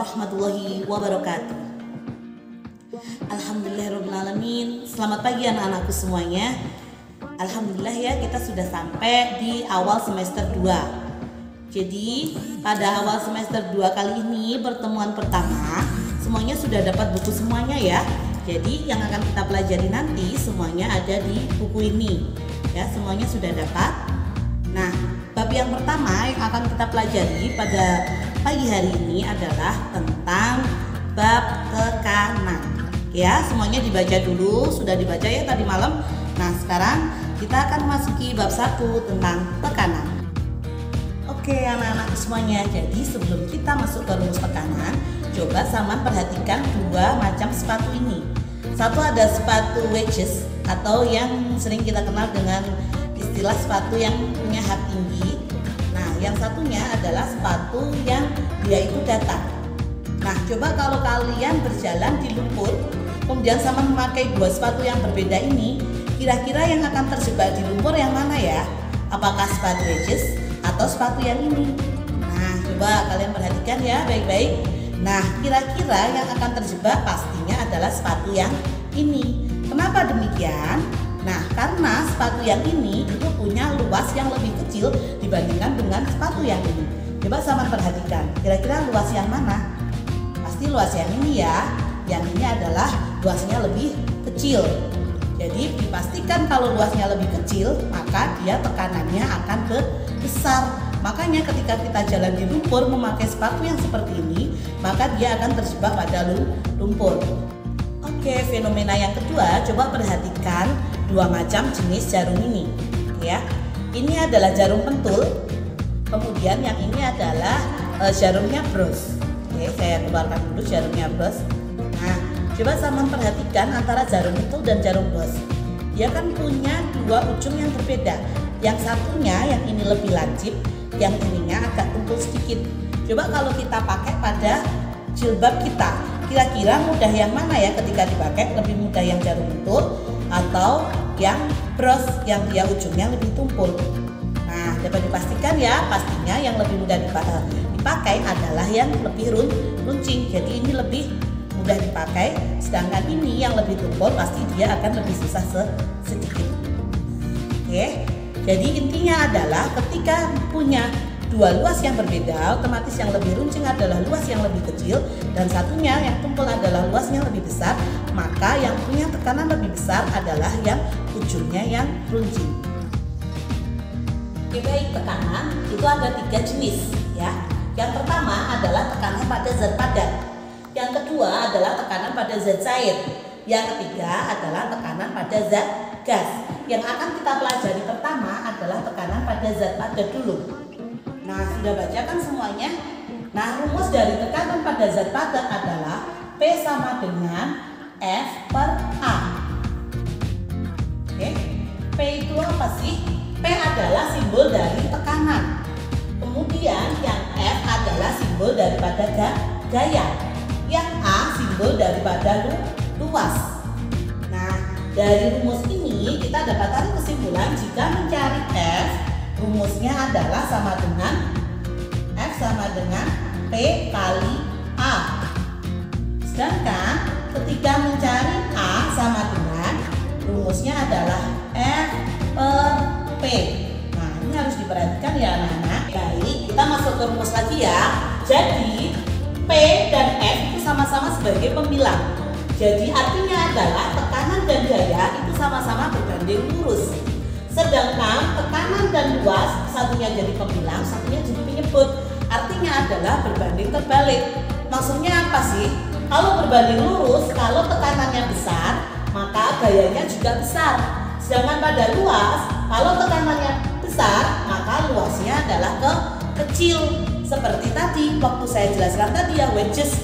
warahmatullahi wabarakatuh. Alhamdulillahirrahmanirrahim. Selamat pagi anak-anakku semuanya. Alhamdulillah ya, kita sudah sampai di awal semester 2. Jadi pada awal semester 2 kali ini, pertemuan pertama, semuanya sudah dapat buku semuanya ya. Jadi yang akan kita pelajari nanti semuanya ada di buku ini ya, semuanya sudah dapat. Nah, bab yang pertama yang akan kita pelajari pada pagi hari ini adalah tentang bab tekanan. Ya, semuanya dibaca dulu, sudah dibaca ya tadi malam. Nah, sekarang kita akan memasuki bab 1 tentang tekanan. Oke anak-anak semuanya, jadi sebelum kita masuk ke rumus tekanan, coba Salman perhatikan dua macam sepatu ini. Satu ada sepatu wedges atau yang sering kita kenal dengan istilah sepatu yang punya hak tinggi. Nah, yang satunya adalah sepatu yang dia itu datar. Nah, coba kalau kalian berjalan di lumpur, kemudian sama memakai dua sepatu yang berbeda ini, kira-kira yang akan terjebak di lumpur yang mana ya? Apakah sepatu wedges atau sepatu yang ini? Nah, coba kalian perhatikan ya baik-baik. Nah, kira-kira yang akan terjebak pastinya adalah sepatu yang ini. Kenapa demikian? Nah, karena sepatu yang ini itu punya luas yang lebih kecil dibandingkan dengan sepatu yang ini. Coba sama perhatikan, kira-kira luas yang mana? Pasti luas yang ini ya. Yang ini adalah luasnya lebih kecil. Jadi dipastikan kalau luasnya lebih kecil, maka dia tekanannya akan besar. Makanya ketika kita jalan di lumpur memakai sepatu yang seperti ini, maka dia akan terjebak pada lumpur. Oke, fenomena yang kedua, coba perhatikan dua macam jenis jarum ini ya. Ini adalah jarum pentul, kemudian yang ini adalah jarumnya bros. Oke, saya keluarkan dulu jarumnya bros. Nah, coba sama perhatikan antara jarum pentul dan jarum bros. Dia kan punya dua ujung yang berbeda. Yang satunya yang ini lebih lancip, yang ininya agak tumpul sedikit. Coba kalau kita pakai pada jilbab kita, kira-kira mudah yang mana ya ketika dipakai? Lebih mudah yang jarum pentul atau yang bros yang dia ujungnya lebih tumpul? Nah, dapat dipastikan ya, pastinya yang lebih mudah dipakai adalah yang lebih runcing. Jadi ini lebih mudah dipakai, sedangkan ini yang lebih tumpul pasti dia akan lebih susah sedikit. Oke, jadi intinya adalah ketika punya dua luas yang berbeda, otomatis yang lebih runcing adalah luas yang lebih kecil dan satunya yang tumpul adalah luas yang lebih besar, maka yang punya tekanan lebih besar adalah yang ujungnya yang runcing. Oke, baik, tekanan itu ada 3 jenis ya. Yang pertama adalah tekanan pada zat padat. Yang kedua adalah tekanan pada zat cair. Yang ketiga adalah tekanan pada zat gas. Yang akan kita pelajari pertama adalah tekanan pada zat padat dulu. Nah, sudah baca kan semuanya? Nah, rumus dari tekanan pada zat padat adalah P sama dengan F per A. Oke, P itu apa sih? P adalah simbol dari tekanan. Kemudian yang F adalah simbol daripada gaya. Yang A simbol daripada luas. Nah, dari rumus ini kita dapat tarik kesimpulan jika mencari F, rumusnya adalah sama dengan F sama dengan P kali A. Sedangkan ketika mencari A sama dengan rumusnya adalah F per P. Nah, ini harus diperhatikan ya anak-anak. Baik, kita masuk ke rumus lagi ya. Jadi P dan F itu sama-sama sebagai pembilang. Jadi artinya adalah tekanan dan gaya itu sama-sama berbanding lurus. Sedangkan tekanan dan luas, satunya jadi pembilang, satunya jadi penyebut. Artinya adalah berbanding terbalik. Maksudnya apa sih? Kalau berbanding lurus, kalau tekanannya besar, maka gayanya juga besar. Sedangkan pada luas, kalau tekanannya besar, maka luasnya adalah kecil. Seperti tadi waktu saya jelaskan tadi ya, wedges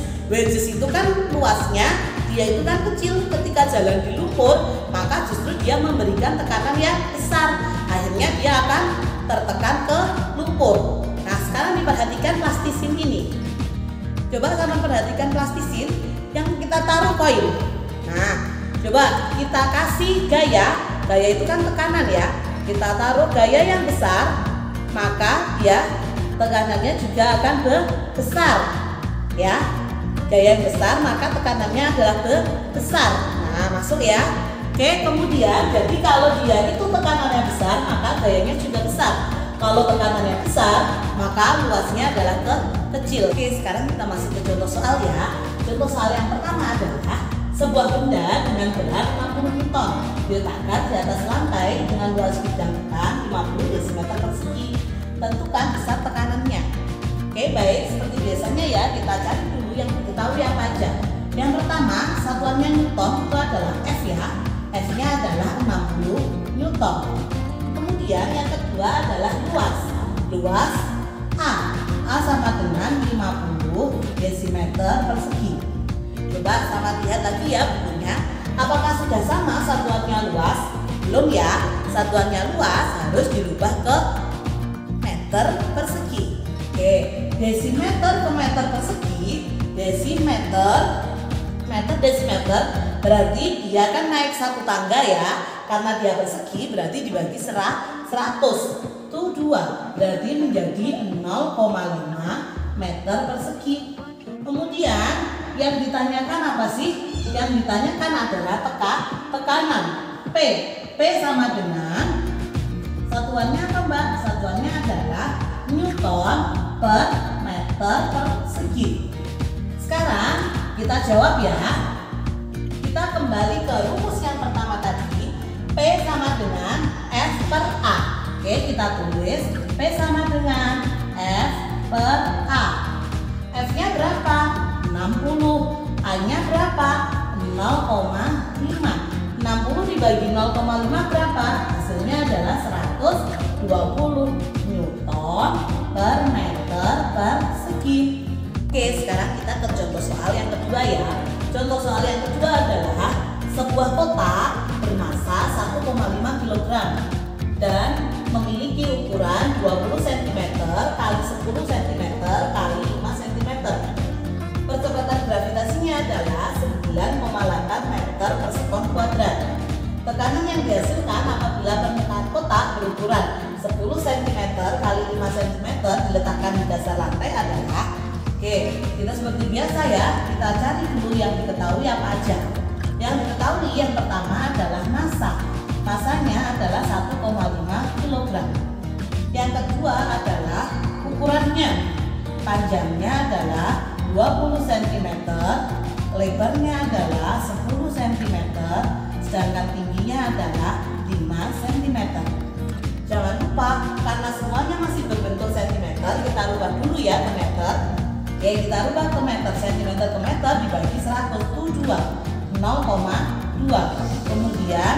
itu kan luasnya dia itu kan kecil, ketika jalan di lumpur maka justru dia memberikan tekanan yang besar, akhirnya dia akan tertekan ke lumpur. Nah, sekarang diperhatikan plastisin ini. Coba sama perhatikan plastisin yang kita taruh koin. Nah, coba kita kasih gaya itu kan tekanan ya, kita taruh gaya yang besar, maka dia tekanannya juga akan besar ya. Gaya yang besar maka tekanannya adalah besar. Nah, masuk ya. Oke, kemudian jadi kalau dia itu tekanannya besar maka gayanya juga besar. Kalau tekanannya besar maka luasnya adalah kecil. Oke, sekarang kita masuk ke contoh soal ya. Contoh soal yang pertama adalah sebuah benda dengan berat 60 Newton diletakkan di atas lantai dengan luas bidang tekan 50 desimeter persegi. Tentukan besar tekanannya. Oke, baik, seperti biasanya ya, kita cari dulu yang diketahui apa aja. Yang pertama, satuannya Newton itu adalah F ya. F-nya adalah 60 Newton. Kemudian yang kedua adalah luas. Luas A. A sama dengan 50 desimeter persegi. Coba sama lihat lagi ya bukunya. Apakah sudah sama satuannya luas? Belum ya. Satuannya luas harus dirubah ke meter persegi. Oke, desimeter ke meter persegi. Desimeter berarti dia kan naik satu tangga ya. Karena dia persegi berarti dibagi 100. Itu 2. Berarti menjadi 0,5 meter persegi. Kemudian yang ditanyakan apa sih? Yang ditanyakan adalah tekanan P. P sama dengan satuannya apa Mbak? Satuannya adalah Newton per meter persegi. Sekarang kita jawab ya. Kita kembali ke rumus yang pertama tadi. P sama dengan F per A. Oke, kita tulis P sama dengan F per A. F-nya berapa? 60. A-nya berapa? 0,5. 60 dibagi 0,5 berapa? Hasilnya adalah 120 Newton per meter persegi. Oke, sekarang kita ke contoh soal yang kedua ya. Contoh soal yang kedua adalah sebuah kotak bermasa 1,5 kg dan memiliki ukuran 20 cm kali 10 cm kali 5 cm. Percepatan gravitasinya adalah 9,8 meter per sekon kuadrat. Tekanan yang dihasilkan apabila permukaan kotak berukuran 10 cm kali 5 cm diletakkan di dasar lantai adalah. Oke, kita seperti biasa ya, kita cari dulu yang diketahui apa aja. Yang diketahui yang pertama adalah massa. Massanya adalah 1,5 kg. Yang kedua adalah ukurannya. Panjangnya adalah 20 cm, lebarnya adalah 10 cm, sedangkan tingginya adalah 5 cm. Jangan lupa, karena semuanya masih berbentuk cm, kita rubah dulu ya ke meter. Oke, kita rubah ke meter, cm ke meter dibagi 100 itu 2, 0,2. Kemudian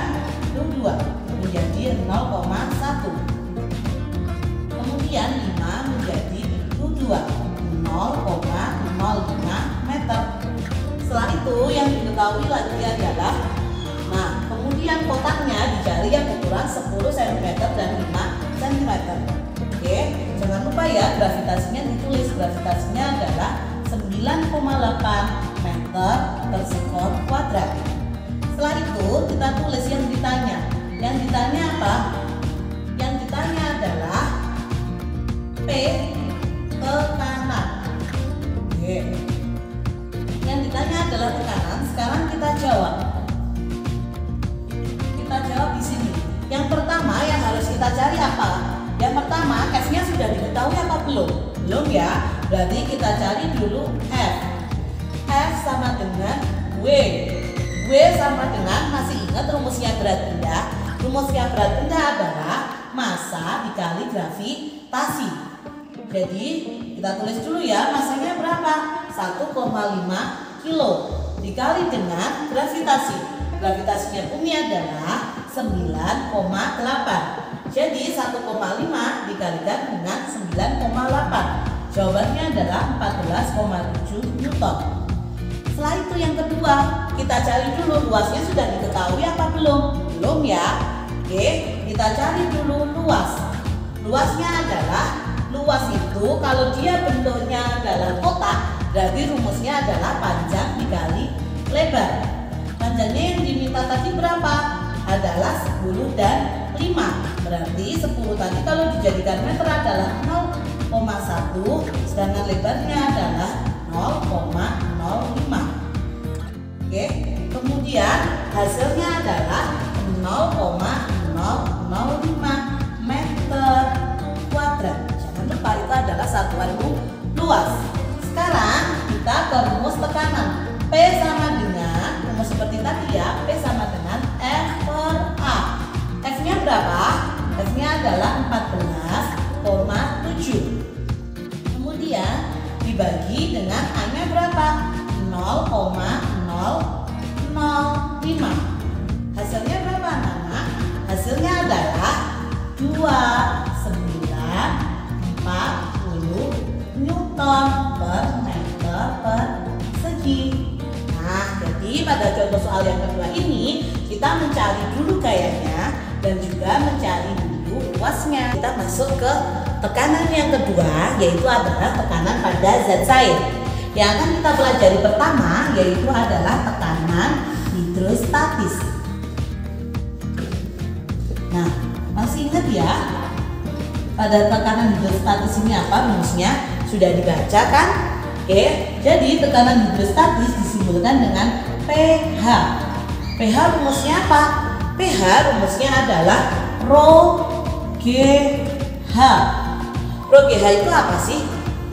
itu 2 menjadi 0,1. Kemudian 5 menjadi itu 2, 0,05 meter. Setelah itu yang diketahui lagi adalah, nah kemudian kotaknya dicari yang ukuran 10 cm dan 5 cm. Oke, jangan lupa ya gravitasinya ditulis. Gravitasinya adalah 9,8 meter per sekon kuadrat. Setelah itu kita tulis yang ditanya. Yang ditanya apa? Yang ditanya adalah P tekanan. Oke. Yang ditanya adalah tekanan. Sekarang kita jawab. Kita jawab di sini. Yang pertama yang harus kita cari apa? Yang pertama, F-nya sudah diketahui apa belum? Belum ya. Berarti kita cari dulu F. F sama dengan W. W sama dengan, masih ingat rumusnya berat benda? Rumusnya berat benda adalah massa dikali gravitasi. Jadi kita tulis dulu ya, massanya berapa? 1,5 kilo dikali dengan gravitasi. Gravitasinya bumi adalah 9,8. Jadi 1,5 dikalikan dengan 9,8. Jawabannya adalah 14,7 Newton. Setelah itu yang kedua, kita cari dulu luasnya sudah diketahui apa belum? Belum ya. Oke, kita cari dulu luas. Luasnya adalah, luas itu kalau dia bentuknya adalah kotak, berarti rumusnya adalah panjang dikali lebar. Panjangnya yang diminta tadi berapa? Adalah 10 dan 5. Berarti 10 tadi kalau dijadikan meter adalah 0,1, sedangkan lebarnya adalah 0,05. Oke, kemudian hasilnya adalah 0,005 meter kuadrat. Jangan lupa itu adalah satuan luas. Sekarang kita ke rumus tekanan. P sama dengan, rumus seperti tadi ya, P sama dengan F per A. F-nya berapa? F-nya adalah 14,7. Kemudian dibagi dengan A-nya berapa? 0,005. Hasilnya berapa anak-anak? Hasilnya adalah 2940 Newton per meter persegi. Nah, jadi pada contoh soal yang kedua ini kita mencari dulu gayanya dan juga mencari dulu luasnya. Kita masuk ke tekanan yang kedua, yaitu adalah tekanan pada zat cair. Yang akan kita pelajari pertama yaitu adalah tekanan hidrostatis. Nah, masih ingat ya pada tekanan hidrostatis ini apa rumusnya? Sudah dibaca kan? Oke, jadi tekanan hidrostatis disimbolkan dengan pH. pH rumusnya apa? pH rumusnya adalah Rho GH. Rho GH itu apa sih?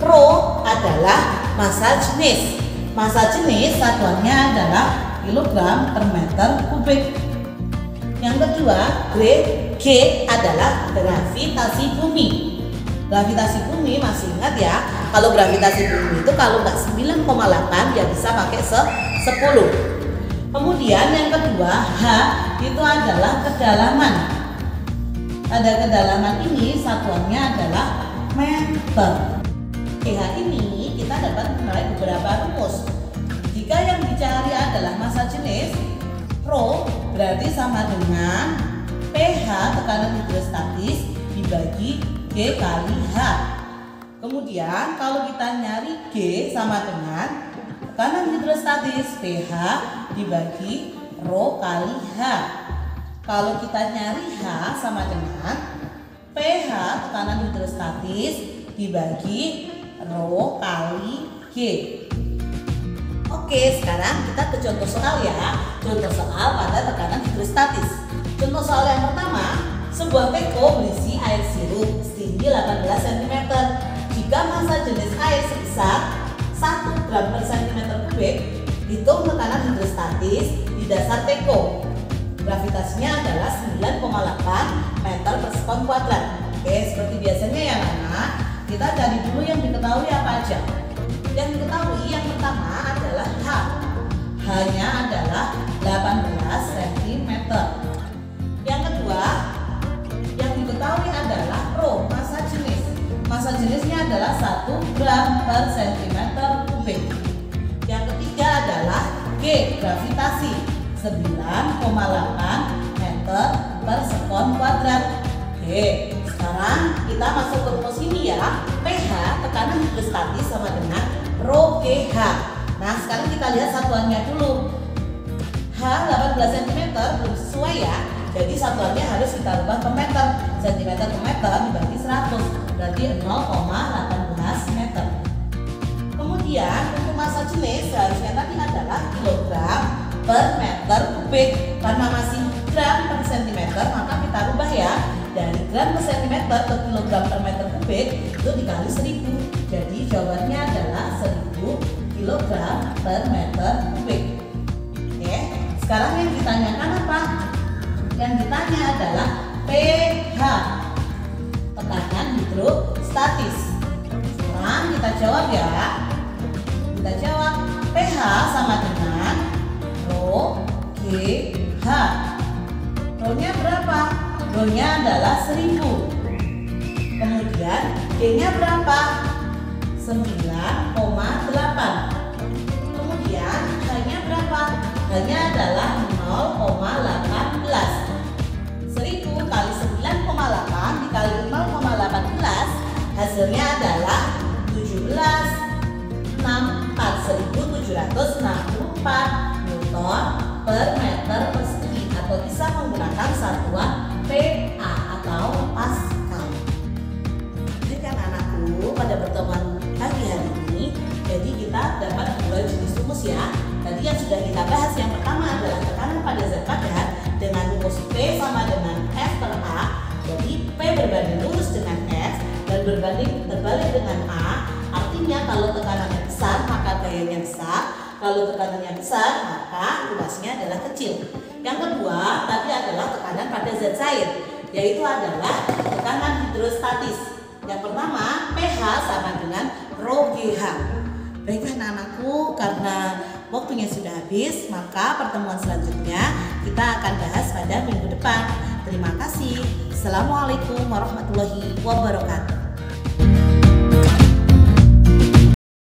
Rho adalah massa jenis. Massa jenis satuannya adalah kilogram per meter kubik. Yang kedua, G adalah gravitasi bumi. Gravitasi bumi masih ingat ya? Kalau gravitasi bumi itu kalau nggak 9,8 ya bisa pakai 10. Kemudian yang kedua, H itu adalah kedalaman. Pada kedalaman ini satuannya adalah meter. PH ini kita dapat menarik beberapa rumus. Jika yang dicari adalah massa jenis, Rho berarti sama dengan pH tekanan hidrostatis dibagi G kali H. Kemudian kalau kita nyari G sama dengan tekanan hidrostatis pH dibagi Rho kali H. Kalau kita nyari H sama dengan pH tekanan hidrostatis dibagi Rho kali G. Oke, sekarang kita ke contoh soal ya. Contoh soal pada tekanan hidrostatis. Contoh soal yang pertama, sebuah teko berisi air sirup setinggi 18 cm. Jika massa jenis air sebesar 1 gram per cm kubik, hitung tekanan hidrostatis di dasar teko. Gravitasinya adalah 9,8 meter per sekon kuadrat. Oke, seperti biasanya ya anak, kita cari dulu yang diketahui apa aja. Yang diketahui yang pertama adalah H. H-nya adalah 18 cm. Yang kedua, yang diketahui adalah Rho, massa jenis. Massa jenisnya adalah 1 gram per cm kubik. Yang ketiga adalah G, gravitasi, 9,8 meter per sekon kuadrat. Oke, sekarang kita masuk ke rumus ini ya. pH tekanan hidrostatis sama dengan Rho GH. Nah, sekarang kita lihat satuannya dulu. H 18 cm belum sesuai ya. Jadi satuannya harus kita rubah ke meter. Cm ke meter dibagi 100 berarti 0,18 meter. Kemudian untuk massa jenis seharusnya tadi adalah kilogram per meter kubik. Karena masih gram per cm maka kita rubah ya. Dari gram per cm ke kilogram per meter kubik itu dikali 1000. Jadi jawabannya adalah 1000 kilogram per meter kubik. Oke, sekarang yang ditanyakan apa? Yang ditanya adalah pH, tekanan hidrostatis. Sekarang kita jawab ya. Kita jawab pH sama dengan Rho GH. Rho-nya berapa? Rho-nya adalah 1000. Kemudian G-nya berapa? 9,8. Kemudian H-nya berapa? H-nya adalah 0,18. 1000 kali 9,8 dikali 0,18 hasilnya adalah 1764 Newton per meter persegi atau bisa menggunakan satuan PA atau Pascal. Jadi kan anakku pada pertemuan pagi hari ini jadi kita ya. Tadi yang sudah kita bahas, yang pertama adalah tekanan pada zat padat dengan rumus P sama dengan F per A. Jadi P berbanding lurus dengan F dan berbanding terbalik dengan A. Artinya kalau tekanannya besar maka gayanya besar, kalau tekanannya besar maka luasnya adalah kecil. Yang kedua tadi adalah tekanan pada zat cair, yaitu adalah tekanan hidrostatis. Yang pertama pH sama dengan rho GH. Baiklah anak-anakku, karena waktunya sudah habis, maka pertemuan selanjutnya kita akan bahas pada minggu depan. Terima kasih. Assalamualaikum warahmatullahi wabarakatuh.